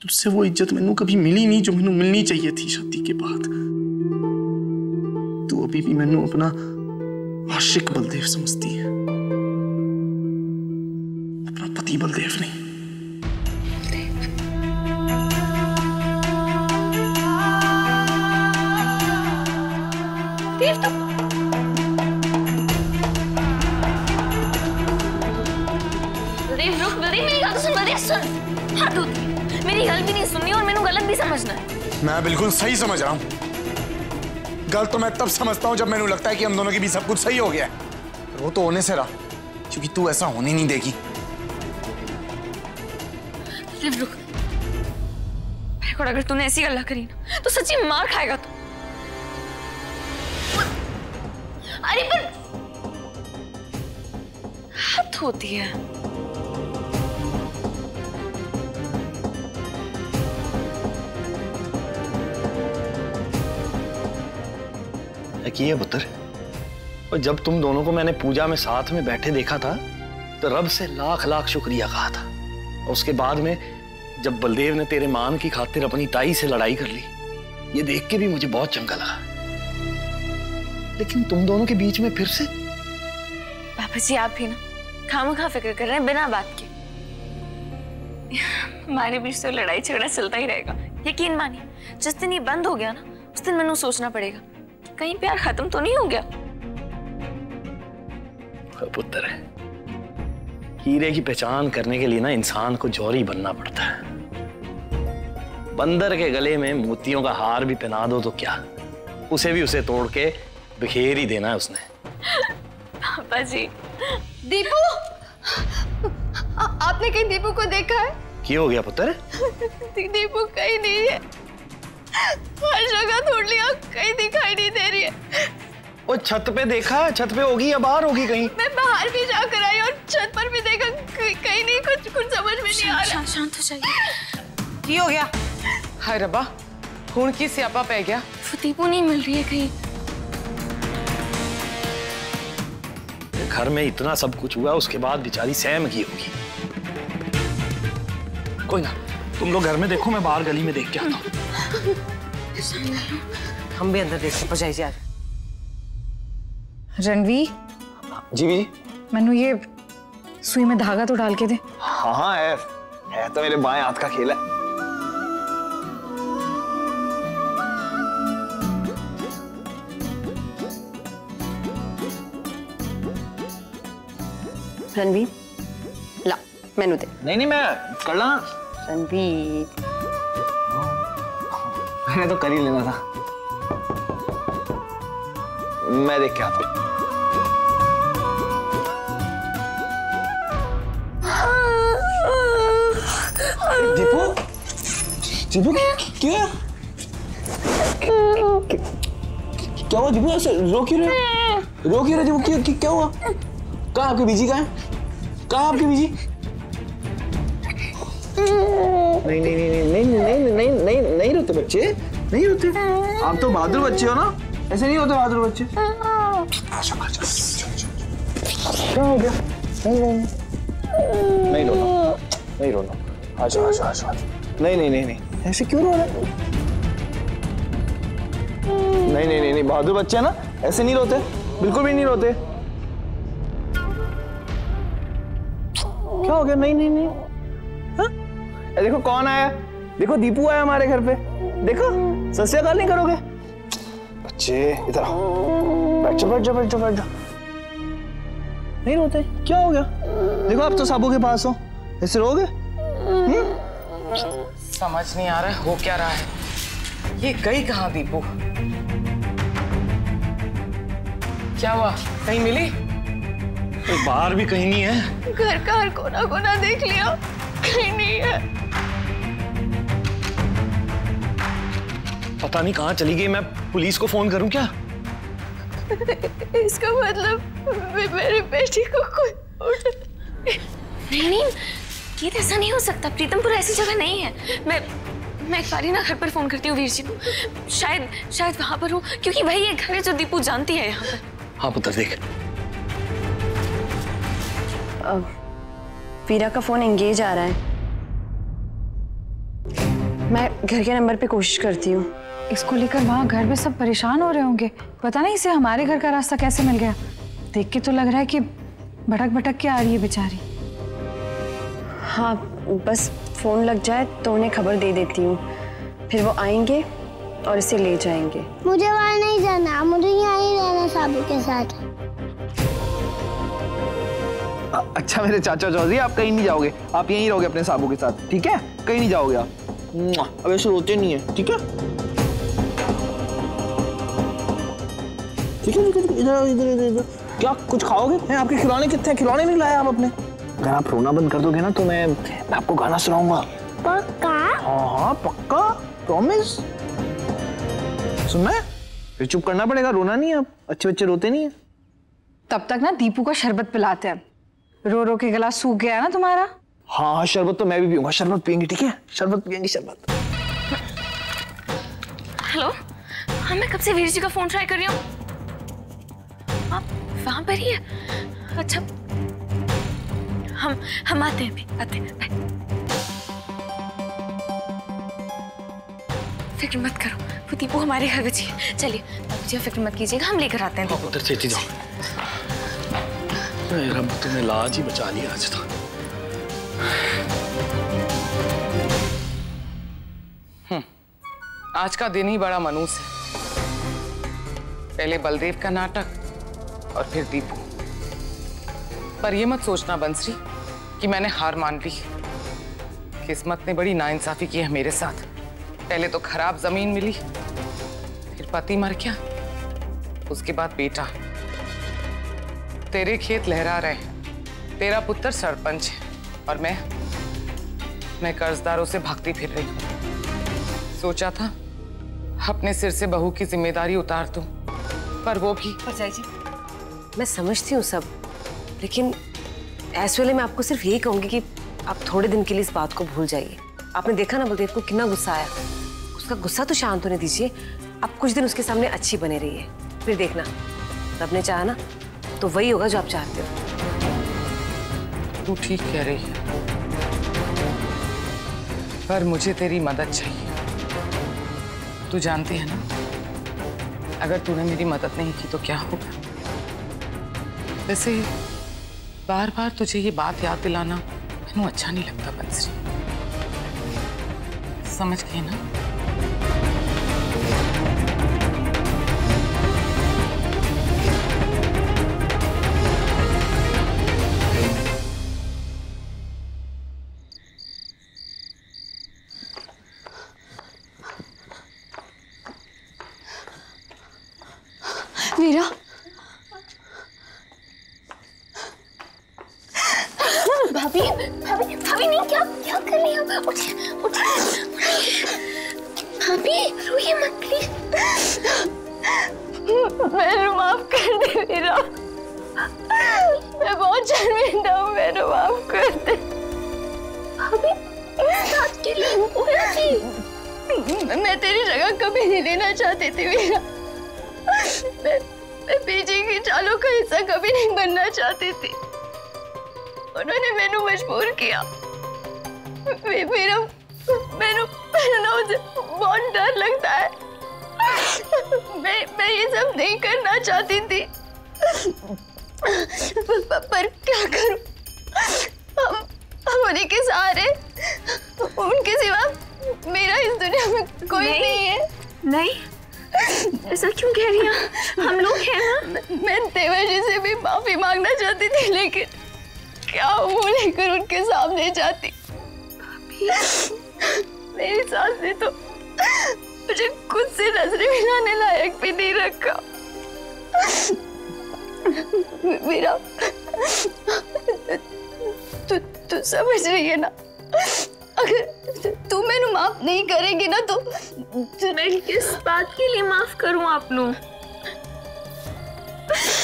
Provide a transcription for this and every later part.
तुझसे वो इज्जत मैनू कभी मिली नहीं जो मैनू मिलनी चाहिए थी शादी के बाद। तू अभी भी मैनू अपना आशिक बलदेव समझती है, अपना पति बलदेव नहीं। मेरी गलती नहीं सुननी और मैंने गलत भी समझना है। मैं बिल्कुल सही समझ रहा हूँ। गलत तो मैं तब समझता हूँ जब मैंने लगता है कि हम दोनों के बीच सब कुछ सही हो गया है। वो तो होने से रहा, क्योंकि तू ऐसा होने नहीं देगी। रुक, अगर तूने ऐसी गल्ला करी ना तो सच्ची मार खाएगा तू। अरे पर हद होती है। की है पुत्र, और जब तुम दोनों को मैंने पूजा में साथ में बैठे देखा था तो रब से लाख लाख शुक्रिया कहा था। और उसके बाद में जब बलदेव ने तेरे मान की खातिर अपनी ताई से लड़ाई कर ली, ये देख के भी मुझे बहुत चंगा लगा। लेकिन तुम दोनों के बीच में फिर से। पापा जी आप भी ना खामखा फिक्र कर रहे हैं बिना बात के। हमारे बीच तो लड़ाई झगड़ा चलता ही रहेगा। यकीन मानिए, जिस दिन ये बंद हो गया ना उस दिन मैंने सोचना पड़ेगा कहीं प्यार खत्म तो नहीं हो गया। पुत्र, हीरे की पहचान करने के लिए ना इंसान को जौहरी बनना पड़ता है। बंदर के गले में मोतियों का हार भी पहना दो तो क्या, उसे भी उसे तोड़ के बिखेर ही देना है उसने। पापा जी। दीपू, आपने कहीं दीपू को देखा है? क्या हो गया पुत्र? दीपू कहीं नहीं है, हर जगह ढूंढ लिया, कहीं दिखाई नहीं दे रही है। वो छत पे देखा, छत पे होगी या बाहर होगी कहीं? मैं बाहर भी जाकर आई और छत पर भी देखा, कहीं नहीं, कुछ समझ में नहीं आ रहा। शांत हो जाइए। की हो गया? हाय रब्बा, खून की स्यापा पै गया। दीपू नहीं मिल रही है कहीं। घर में इतना सब कुछ हुआ, उसके बाद बेचारी सहम की होगी। कोई ना, तुम लोग घर में देखो, मैं बाहर गली में देख के आता हूँ। हम भी अंदर देखते हैं। जाइए। रणवीर जी भी, मैनू ये सुई में धागा तो डाल के दे। हाँ हाँ है तो मेरे बाएं हाथ का खेल है। रणवीर ला, मैनू दे। नहीं मैं कर ला। रणवीर मैंने तो कर ही लेना था। मैं देख के आता हूँ। दीपू, दीपू क्या क्या हुआ? दीपू ऐसे रो क्यों रहे दीपू? क्या हुआ? कहाँ आपके बीजी? कहाँ है? कहाँ आपके बीजी? नहीं नहीं नहीं नहीं नहीं नहीं नहीं नहीं रोते बच्चे, नहीं रोते। आप तो बहादुर बच्चे हो ना, ऐसे नहीं होते बहादुर बच्चे। क्या हो गया? नहीं रोना, नहीं रोना। आजा आजा आजा। नहीं नहीं नहीं नहीं, ऐसे क्यों रो रहे? नहीं नहीं नहीं, बहादुर बच्चे है ना, ऐसे नहीं रोते, बिल्कुल भी नहीं रोते। क्या हो गया? नहीं नहीं नहीं। हाँ? देखो कौन आया, देखो दीपू आया हमारे घर पे। देखो, सत श्री अकाल नहीं करोगे? बच्चे इधर आओ, बैठ जाओ बैठ जाओ बैठ जाओ बैठ जाओ। नहीं रोते? क्या हो गया? देखो आप तो साबू के पास हो, ऐसे रोगे? समझ नहीं आ रहा है हो क्या रहा है। ये गई कहाँ दीपू? क्या हुआ, कहीं मिली? तो बाहर भी कहीं नहीं है। घर का हर कोना कोना देख लिया, कहीं नहीं है। पता नहीं कहाँ चली गई। मैं पुलिस को फोन करूं क्या? इसका मतलब मेरी बेटी को कोई नहीं, ये तो ऐसा नहीं हो सकता। प्रीतमपुर ऐसी जगह नहीं है। मैं एक बारी ना घर पर फोन करती हूँ वीर जी को, शायद वहां पर हो, क्योंकि वही एक घर है जो दीपू जानती है यहाँ पर। हाँ पुत्र देख। वीरा का फोन एंगेज आ रहा है। मैं घर के नंबर पे कोशिश करती हूँ। इसको लेकर वहाँ घर में सब परेशान हो रहे होंगे। पता नहीं इसे हमारे घर का रास्ता कैसे मिल गया। देख के तो लग रहा है कि भटक भटक के आ रही है बेचारी। हाँ, बस फोन लग जाए तो उन्हें खबर दे देती हूँ, फिर वो आएंगे और इसे ले जाएंगे। मुझे वहाँ नहीं जाना, मुझे यहाँ ही रहना साबू के साथ। अच्छा मेरे चाचा चौधरी, आप कहीं नहीं जाओगे, आप यहीं रहोगे अपने साबू के साथ, ठीक है? कहीं नहीं जाओगे आप। अब ऐसे रोते नहीं है, ठीक है? ठीक है, इधर इधर इधर। क्या कुछ खाओगे? हैं आपके खिलौने कितने हैं? खिलौने नहीं लाए आप अपने? अगर आप रोना बंद कर दोगे ना तो मैं आपको गाना सुनाऊंगा। पक्का? हाँ पक्का, प्रॉमिस। सुनना है? फिर चुप करना पड़ेगा, रोना नहीं है। आप अच्छे बच्चे रोते नहीं है। तब तक ना दीपू का शरबत पिलाते हैं। रो रो के गला सूख गया ना तुम्हारा। हाँ शरबत तो मैं भी पीऊंगा, शरबत पियेंगे, ठीक है? शरबत पियेंगे, शरबत। हेलो, हाँ मैं कब से वीर जी का फोन ट्राई कर रही हूँ। आप वहां पर ही है? अच्छा, हम आते हैं, भी आते हैं। बाय। फिक्र मत करो, वो दीपू हमारे घर बची है। चलिए मुझे फिक्र मत कीजिएगा, हम लेकर आते हैं। उधर चेती जाओ। रब तुमने लाज ही बचा लिया आज तो। आज का दिन ही बड़ा मनूस है। पहले बलदेव का नाटक और फिर दीपू। पर ये मत सोचना बंसरी कि मैंने हार मान ली। किस्मत ने बड़ी नाइंसाफी की है मेरे साथ। पहले तो खराब जमीन मिली, फिर पति मर गया, उसके बाद बेटा। तेरे खेत लहरा रहे हैं, तेरा पुत्र सरपंच है और मैं कर्जदारों से भागती फिर रही हूँ। सोचा था अपने सिर से बहू की जिम्मेदारी उतार दूं, पर वो भी। परजाई जी, मैं समझती हूँ सब, लेकिन ऐसे वेले मैं आपको सिर्फ यही कहूंगी कि आप थोड़े दिन के लिए इस बात को भूल जाइए। आपने देखा ना बलदेव को कितना गुस्सा आया, उसका गुस्सा तो शांत होने दीजिए। आप कुछ दिन उसके सामने अच्छी बने रहिए, फिर देखना रब ने चाहा ना तो वही होगा जो आप चाहते हो। तू ठीक कह रही है, पर मुझे तेरी मदद चाहिए। तू जानती है ना, अगर तूने मेरी मदद नहीं की तो क्या होगा। वैसे बार बार तुझे ये बात याद दिलाना मैनू अच्छा नहीं लगता बंसरी, समझ गई ना? वीरा, भाभी भाभी भाभी नहीं, क्या क्या कर रही हो? उठिए उठिए। भाभी रोइए मत प्लीज। मैंने माफ कर दे वीरा, मैं बहुत शर्मिंदा हूँ, मैंने माफ कर दे। भाभी रात के लिए हुआ थी। मैं तेरी जगह कभी नहीं लेना चाहती थी वीरा। मैं पीछे की चालों का हिस्सा कभी नहीं बनना चाहती थी। उन्होंने मैंने मजबूर किया। मेरा मुझे बहुत डर लगता है। मैं ये सब नहीं करना चाहती थी, पर क्या करूं? हम उन्हीं के सहारे, उनके सिवा मेरा इस दुनिया में कोई नहीं है। नहीं, ऐसा क्यों कह रही हैं? हम लोग हैं ना। मैं देवर जी से भी माफी मांगना चाहती थी, लेकिन क्या मुंह लेकर उनके सामने जाती। मेरी सास ने तो मुझे खुद से नजरें मिलाने लायक भी नहीं रखा। मेरा तू समझ रही है ना, अगर तू मैंने माफ नहीं करेगी ना तो मैं किस बात के लिए माफ करूं आप लोग?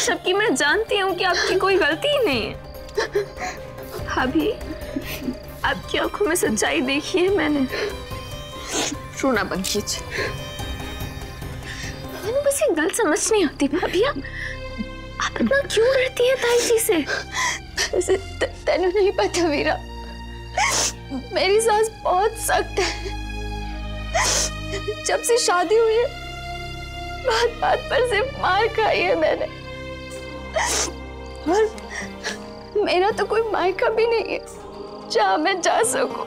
जबकि मैं जानती हूँ कि आपकी कोई गलती ही नहीं है। भाभी, आपकी आंखों में सच्चाई देखी है मैंने। रोना बंद कीजिए। मैंने बस एक गलत समझ नहीं आती भाभी, आप इतना क्यों डरती हैं ताई जी से? तेनू नहीं पता वीरा, मेरी सास बहुत सख्त है। जब से शादी हुई है बात बात पर सिर्फ मार खाई है मैंने। और मेरा तो कोई मायका भी नहीं है जहाँ मैं जा सकूं,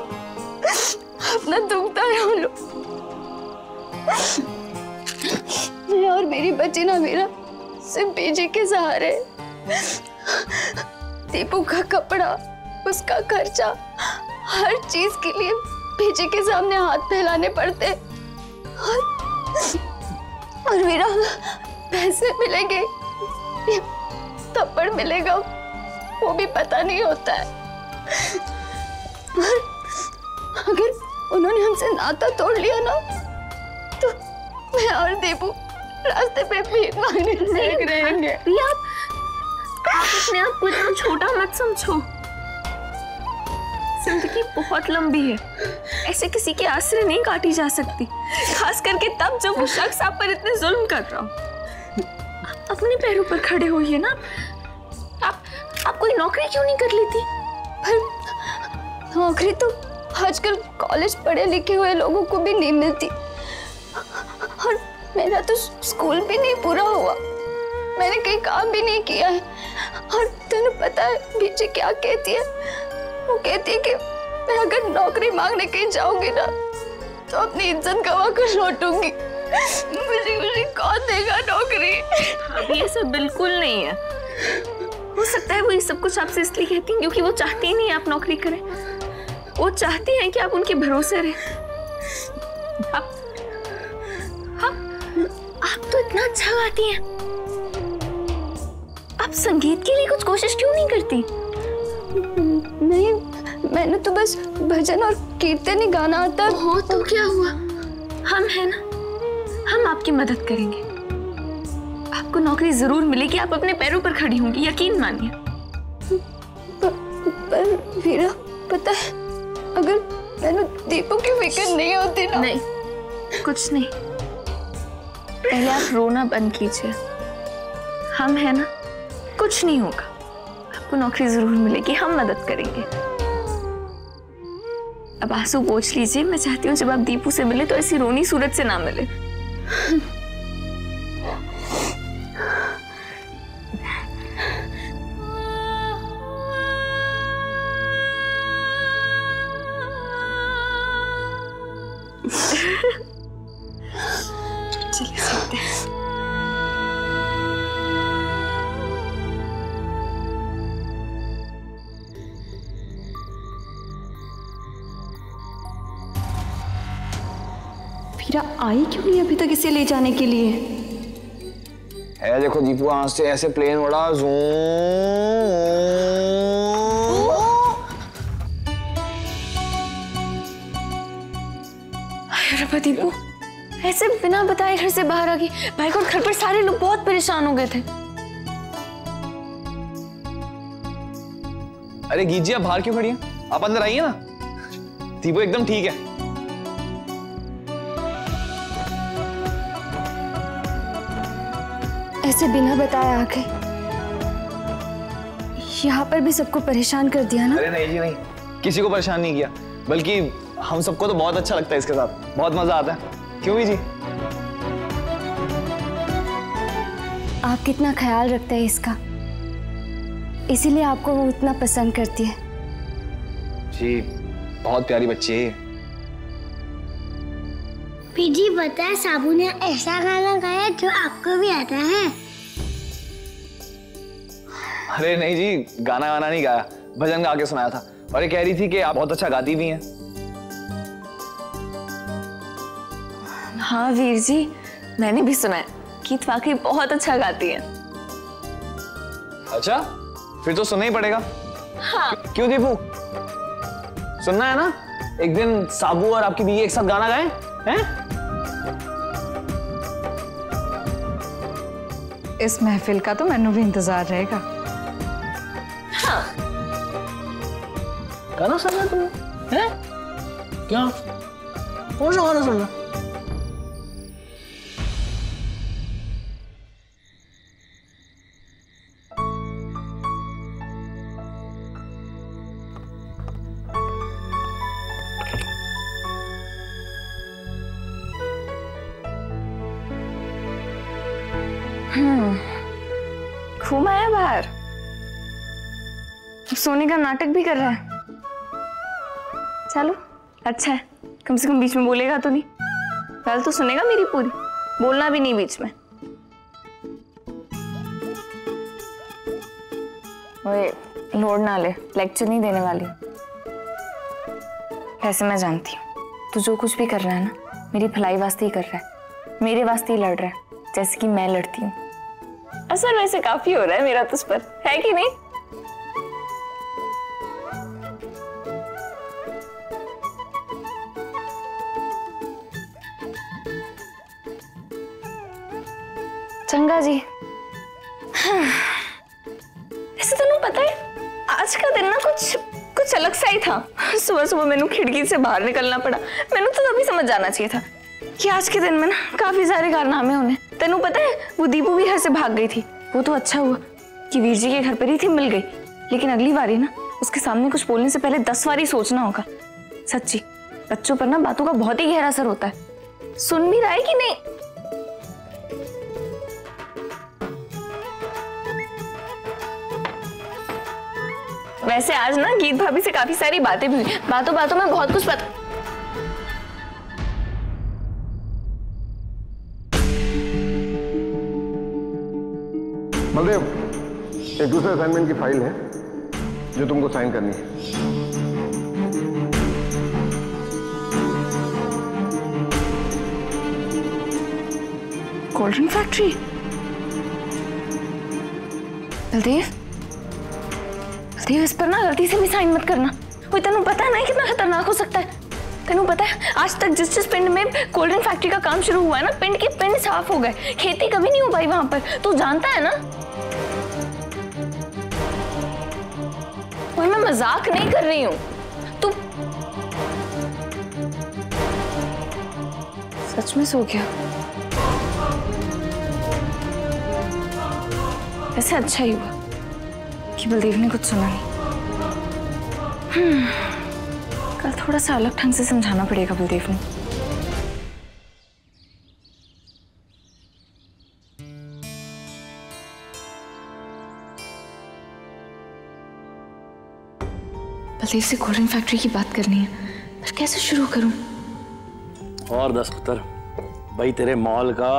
अपना दुखता रो लूं। मैं और मेरी बच्ची ना मेरा सिर्फ बेजी के सहारे। दीपू का कपड़ा, उसका खर्चा, हर चीज के लिए बेजी के सामने हाथ फैलाने पड़ते। और मेरा पैसे मिलेंगे, थप्पड़ मिलेगा, वो भी पता नहीं होता है। अगर उन्होंने हमसे नाता तोड़ लिया ना, तो मैं और दीपू रास्ते पे भीख मांगने रहेंगे। आप अपने आप को इतना छोटा मत समझो। जिंदगी बहुत लंबी है, ऐसे किसी के आसरे नहीं काटी जा सकती, खास करके तब जब वो शख्स आप पर इतने जुल्म कर रहा हो। अपने पैरों पर खड़े होइए ना। आप कोई नौकरी क्यों नहीं कर लेती? पर नौकरी तो आजकल कॉलेज पढ़े लिखे हुए लोगों को भी नहीं मिलती, और मेरा तो स्कूल भी नहीं पूरा हुआ, मैंने कहीं काम भी नहीं किया है। और तुमने पता है बीजी क्या कहती है? वो कहती है कि मैं अगर नौकरी मांगने कहीं जाऊंगी ना तो अपनी इज्जत गवा कर लौटूंगी। मुझे कौन देगा नौकरी? अभी ऐसा बिल्कुल नहीं है। हो सकता है वो ये सब कुछ आपसे इसलिए कहती हैं क्योंकि वो चाहती ही नहीं आप नौकरी करें। वो चाहती हैं कि आप उनके भरोसे रहें। आप तो इतना अच्छा गाती हैं, आप संगीत के लिए कुछ कोशिश क्यों नहीं करती? नहीं, मैंने तो बस भजन और कीर्तन ही गाना आता है। हो तो क्या हुआ, हम हैं ना, हम आपकी मदद करेंगे। आपको नौकरी जरूर मिलेगी, आप अपने पैरों पर खड़ी होंगी, यकीन मानिए। पर वीरा, पता है अगर मैंने दीपू की फिक्र नहीं होती ना। नहीं, कुछ नहीं, पहले आप रोना बंद कीजिए। हम हैं ना, कुछ नहीं होगा, आपको नौकरी जरूर मिलेगी, हम मदद करेंगे। अब आंसू पोंछ लीजिए। मैं चाहती हूँ जब आप दीपू से मिले तो ऐसी रोनी सूरत से ना मिले। चलिए सोते हैं। वीरा आई क्यों नहीं अभी तक इसे ले जाने के लिए? है देखो दीपू आज से ऐसे प्लेन उड़ा, दीपू ऐसे बिना बताए घर से बाहर आ गई। भाई को घर पर सारे लोग बहुत परेशान हो गए थे। अरे गीत जी आप बाहर क्यों खड़ी हैं? आप अंदर आइए ना। दीपू एकदम ठीक है। ऐसे बिना बताए आ गए, यहाँ पर भी सबको परेशान कर दिया ना? अरे नहीं जी नहीं, किसी को परेशान नहीं किया, बल्कि हम सबको तो बहुत अच्छा लगता है इसके साथ, बहुत मजा आता है। क्यों भी जी? आप कितना ख्याल रखते हैं इसका, इसीलिए आपको वो इतना पसंद करती है। जी बहुत प्यारी बच्ची है। पीजी पता है साबू ने ऐसा गाना गाया जो आपको भी आता है? अरे नहीं जी, गाना गाना नहीं गाया, भजन गा के सुनाया था। और ये कह रही थी कि आप बहुत अच्छा गाती भी हैं। हाँ वीर जी, मैंने भी सुना है, गीत वाकई बहुत अच्छा गाती है। अच्छा, फिर तो सुनना ही पड़ेगा। हाँ। क्यों दीपू, सुनना है ना? एक दिन साबू और आपकी बीवी एक साथ गाना गाएं, हैं? इस महफिल का तो मैनू भी इंतजार रहेगा। हाँ। गाना सुनना तुम्हें? हैं? क्या? कौन सा गाना सुनना? घूम आया बाहर, सोने का नाटक भी कर रहा है। चलो अच्छा है, कम से कम बीच में बोलेगा तो नहीं। पहले तो सुनेगा मेरी पूरी, बोलना भी नहीं बीच में। ओए लोड ना ले, लेक्चर नहीं देने वाली। वैसे मैं जानती हूँ तू जो कुछ भी कर रहा है ना, मेरी भलाई वास्ते ही कर रहा है, मेरे वास्ते ही लड़ रहा है, जैसे कि मैं लड़ती हूँ। असर वैसे काफी हो रहा है मेरा तुझ पर, है कि नहीं? चंगा जी, ऐसे तेनू पता है आज का दिन ना कुछ अलग सा ही था। सुबह सुबह मैंने खिड़की से बाहर निकलना पड़ा। मैंने तो तभी समझ जाना चाहिए था कि आज के दिन में ना काफी सारे कारनामे होने। तेनू पता है वो दीपू भी घर से भाग गई थी। वो तो अच्छा हुआ कि वीर जी के घर पर ही थी, मिल गई। लेकिन अगली बारी ना उसके सामने कुछ बोलने से पहले 10 बार सोचना होगा। सच्ची बच्चों पर ना बातों का बहुत ही गहरा असर होता है। सुन भी रहा है कि नहीं? वैसे आज ना गीत भाभी से काफी सारी बातें भी हुई। बातों बातों में बहुत कुछ पता। बलदेव, एक दूसरे असाइनमेंट की फाइल है जो तुमको साइन करनी है। Cold drink factory. बलदेव, इस पर ना गलती से भी साइन मत करना। वो तेनू पता है ना कितना खतरनाक हो सकता है। तेनू पता है आज तक जिस पिंड में कोल्ड ड्रिंक फैक्ट्री का काम शुरू हुआ है ना, पिंड के पिंड साफ हो गए, खेती कभी नहीं हो पाई वहां पर। तू जानता है ना? वही मैं मजाक नहीं कर रही हूँ। तू सच में सो गया? ऐसे अच्छा ही हुआ कि बलदेव ने कुछ सुना नहीं। कल थोड़ा सा अलग ढंग से समझाना पड़ेगा बलदेव ने। बलदेव से कोल्ड ड्रिंक फैक्ट्री की बात करनी है, पर कैसे शुरू करूं? और 10 पुत्र भाई, तेरे मॉल का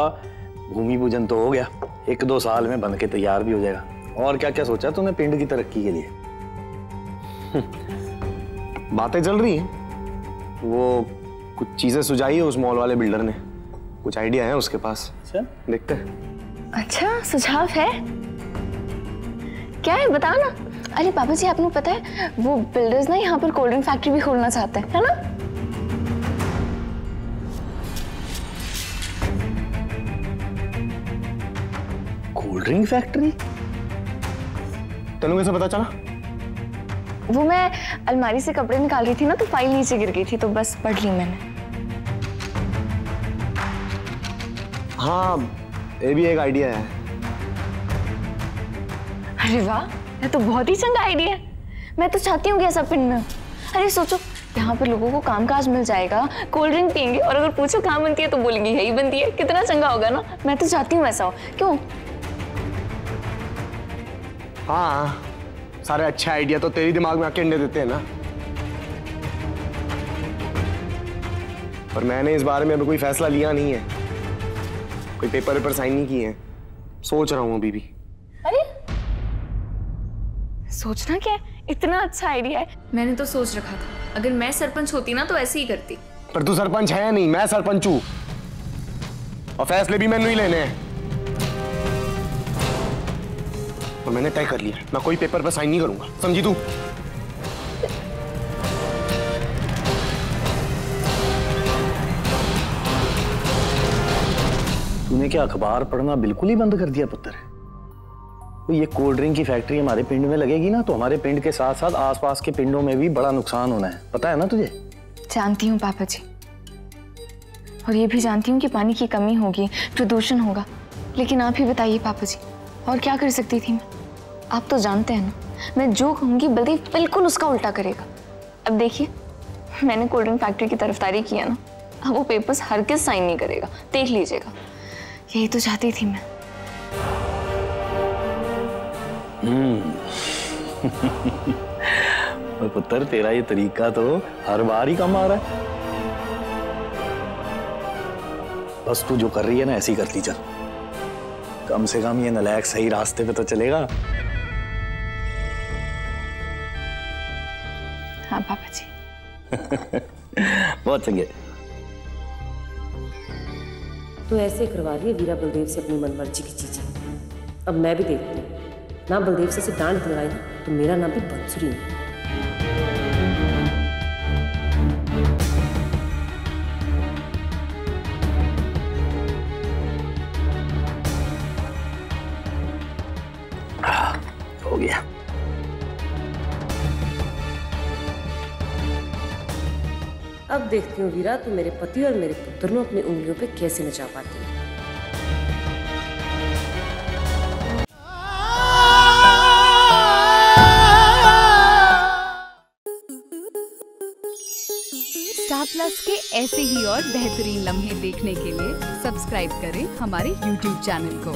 भूमि पूजन तो हो गया, 1-2 साल में बन के तैयार भी हो जाएगा। और क्या क्या सोचा तूने पिंड की तरक्की के लिए? बातें चल रही हैं। वो कुछ चीजें सुझाई है उस मॉल वाले बिल्डर ने, कुछ आइडिया है उसके पास। अच्छा, देखते हैं। अच्छा सुझाव है? क्या है बता ना। अरे पापा जी, आपको पता है वो बिल्डर्स ना यहाँ पर कोल्ड ड्रिंक फैक्ट्री भी खोलना चाहते हैं, है ना? Cold drink factory? तेनू कैसे पता चला? वो मैं अलमारी से कपड़े निकाल रही थी ना, तो फाइल नीचे गिर गई थी, तो बस पढ़ ली मैंने। हाँ, ये भी एक आइडिया है। अरे वाह, ये तो बहुत ही चंगा आइडिया है। मैं तो चाहती हूँ कि ऐसा पिंड में। अरे सोचो, यहाँ पर लोगों को कामकाज मिल जाएगा, कोल्ड ड्रिंक पियेंगे, और अगर पूछो कहाँ बनती है तो बोलेंगे यही बनती है। कितना चंगा होगा ना। मैं तो चाहती हूँ ऐसा हो। क्यों? हाँ, सारे अच्छे आइडिया तो तेरी दिमाग में आके अंडे देते हैं ना। पर मैंने इस बारे में अभी कोई फैसला लिया नहीं है, कोई पेपर पर साइन नहीं किए हैं। सोच रहा हूँ अभी भी। अरे सोचना क्या है, इतना अच्छा आइडिया है। मैंने तो सोच रखा था अगर मैं सरपंच होती ना तो ऐसे ही करती। पर तू सरपंच है नहीं, मैं सरपंच हूँ, और फैसले भी मैंने ही लेने हैं। और मैंने तय कर लिया, मैं कोई पेपर पर साइन नहीं करूंगा, समझी तू? तूने क्या अखबार पढ़ना बिल्कुल ही बंद कर दिया पुत्र? तो ये कोल्ड ड्रिंक की फैक्ट्री हमारे पिंड में लगेगी ना, तो हमारे पिंड के साथ साथ आसपास के पिंडों में भी बड़ा नुकसान होना है, पता है ना तुझे? जानती हूँ पापा जी, और ये भी जानती हूँ कि पानी की कमी होगी, प्रदूषण होगा। लेकिन आप ही बताइए पापा जी, और क्या कर सकती थी मैं? आप तो जानते हैं ना, मैं जो कहूँगी बलदेव बिल्कुल उसका उल्टा करेगा। अब देखिए, मैंने कोल्ड ड्रिंक फैक्ट्री की तरफदारी किया ना, अब वो पेपर्स हर किस साइन नहीं करेगा, देख लीजिएगा। यही तो चाहती थी मैं। पुत्र तेरा ये तरीका तो हर बार ही काम आ रहा है। बस तू जो कर रही है ना ऐसी करती चल, कम से कम ये नलायक सही रास्ते पे तो चलेगा। हाँ पापा जी। बहुत चंगे। तो ऐसे करवा रही है वीरा बलदेव से अपनी मनमर्जी की चीजें। अब मैं भी देखती हूँ, ना बलदेव से डांट दिलवाई तो मेरा नाम भी बंसुरी है। हो गया। अब देखती हूँ वीरा, तू मेरे पति और मेरे पुत्र को अपनी उंगलियों पे कैसे नचा पाती है। स्टार प्लस के ऐसे ही और बेहतरीन लम्हे देखने के लिए सब्सक्राइब करें हमारे YouTube चैनल को।